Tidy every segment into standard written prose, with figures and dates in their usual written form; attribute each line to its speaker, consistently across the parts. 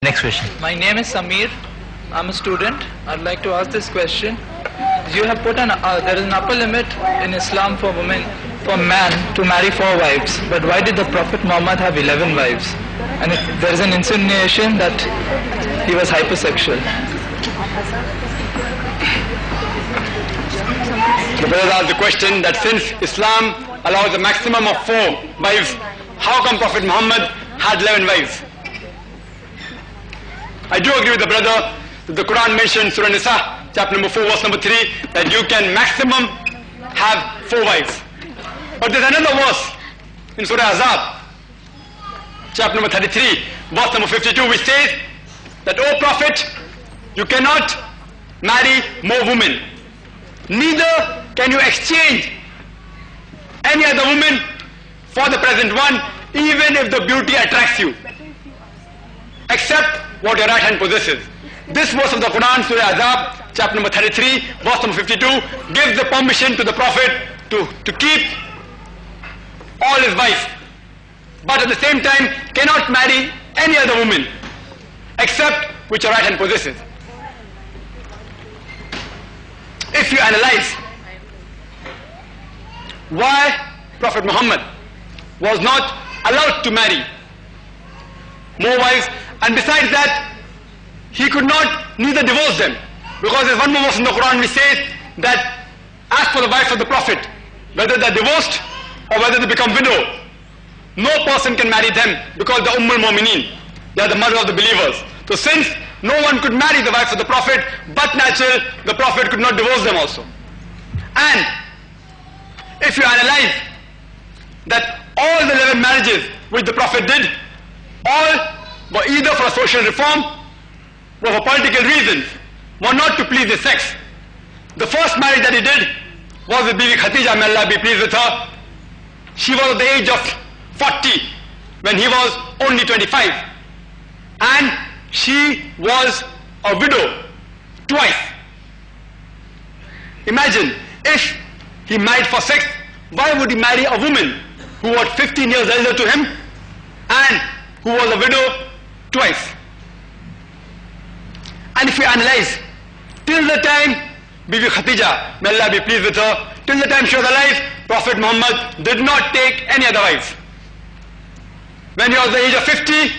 Speaker 1: Next question.
Speaker 2: My name is Samir. I'm a student. I'd like to ask this question. You have put there is an upper limit in Islam for women, for man to marry 4 wives. But why did the Prophet Muhammad have 11 wives? And there is an insinuation that he was hypersexual.
Speaker 3: The brother asked the question that since Islam allows a maximum of 4 wives, how come Prophet Muhammad had 11 wives? I do agree with the brother that the Quran mentioned Surah Nisa, chapter number 4, verse number 3, that you can maximum have 4 wives. But there's another verse in Surah Azab, chapter number 33, verse number 52, which says that, O Prophet, you cannot marry more women. Neither can you exchange any other woman for the present one, even if the beauty attracts you, except what your right hand possesses. This verse of the Quran, Surah Azab, chapter number 33, verse number 52, gives the permission to the Prophet to keep all his wives, but at the same time cannot marry any other woman, except which your right hand possesses. If you analyze why Prophet Muhammad was not allowed to marry more wives, and besides that, he could not neither divorce them, because there's one more verse in the Quran which says that as for the wives of the Prophet, whether they're divorced or whether they become widow, no person can marry them, because they're Ummul Mu'mineen, they are the mother of the believers. So since no one could marry the wives of the Prophet, but natural, the Prophet could not divorce them also. And if you analyze that all the 11 marriages which the Prophet did, all were either for social reform or for political reasons, were not to please the sex. The first marriage that he did was with Bibi Khadija, may Allah be pleased with her. She was at the age of 40 when he was only 25, and she was a widow twice. Imagine, if he married for sex, why would he marry a woman who was 15 years elder to him and who was a widow twice? And if we analyze, till the time Bibi Khadija, may Allah be pleased with her, till the time she was alive, Prophet Muhammad did not take any other wives. When he was the age of 50,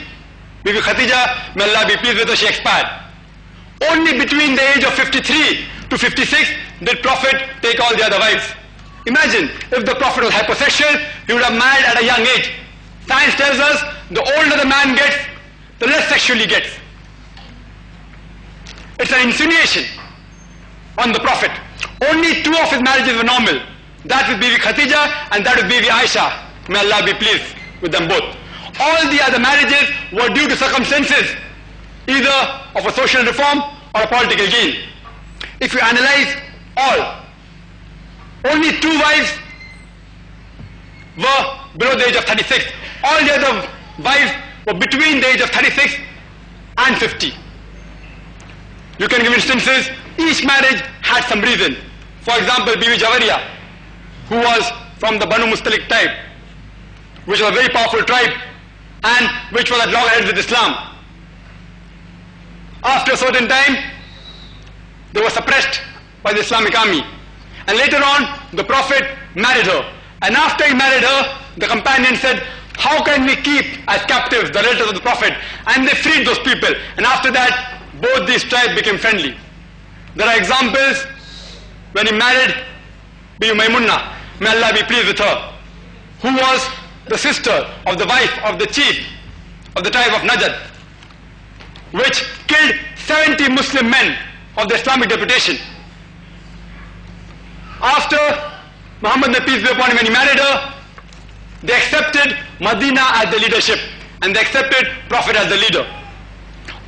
Speaker 3: Bibi Khadija, may Allah be pleased with her, she expired. Only between the age of 53 to 56 did Prophet take all the other wives. Imagine, if the Prophet was hypersexual, he would have married at a young age. Science tells us the older the man gets, the less sexual he gets. It's an insinuation on the Prophet. Only 2 of his marriages were normal. That with Bibi Khadija and that with Bibi Aisha. May Allah be pleased with them both. All the other marriages were due to circumstances, either of a social reform or a political gain. If you analyze all, only 2 wives were below the age of 36. All the other wives were between the age of 36 and 50. You can give instances. Each marriage had some reason. For example, Bibi Jawariya, who was from the Banu Mustalik tribe, which was a very powerful tribe and which was at loggerheads with Islam. After a certain time, they were suppressed by the Islamic army. And later on, the Prophet married her. And after he married her, the companion said, how can we keep as captives the relatives of the Prophet? And they freed those people. And after that, both these tribes became friendly. There are examples when he married Bibi Maimunah, may Allah be pleased with her, who was the sister of the wife of the chief of the tribe of Najd, which killed 70 Muslim men of the Islamic deputation. After Muhammad, may peace be upon him, when he married her, they accepted Medina as the leadership and they accepted Prophet as the leader.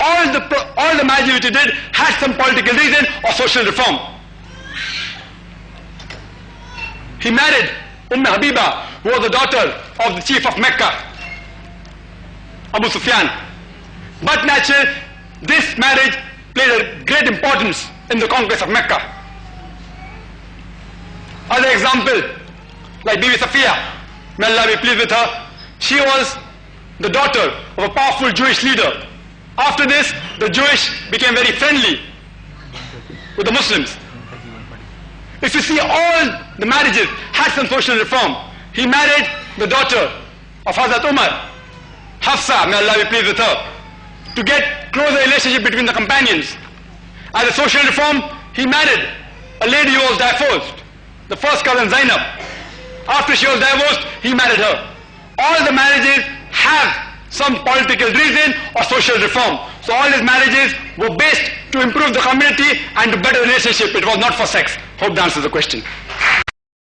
Speaker 3: All the marriages which he did had some political reason or social reform. He married Habiba, who was the daughter of the chief of Mecca, Abu Sufyan. But naturally, this marriage played a great importance in the conquest of Mecca. Other example, like Bibi Safiya, may Allah be pleased with her, she was the daughter of a powerful Jewish leader, After this, the Jewish became very friendly with the Muslims. If you see, all the marriages had some social reform. He married the daughter of Hazrat Umar, Hafsa, may Allah be pleased with her, to get closer relationship between the companions. As a social reform, he married a lady who was divorced, the first cousin Zainab. After she was divorced, he married her. All the marriages have some political reason or social reform. So all his marriages were based to improve the community and to better relationship. It was not for sex. Hope that answers the question.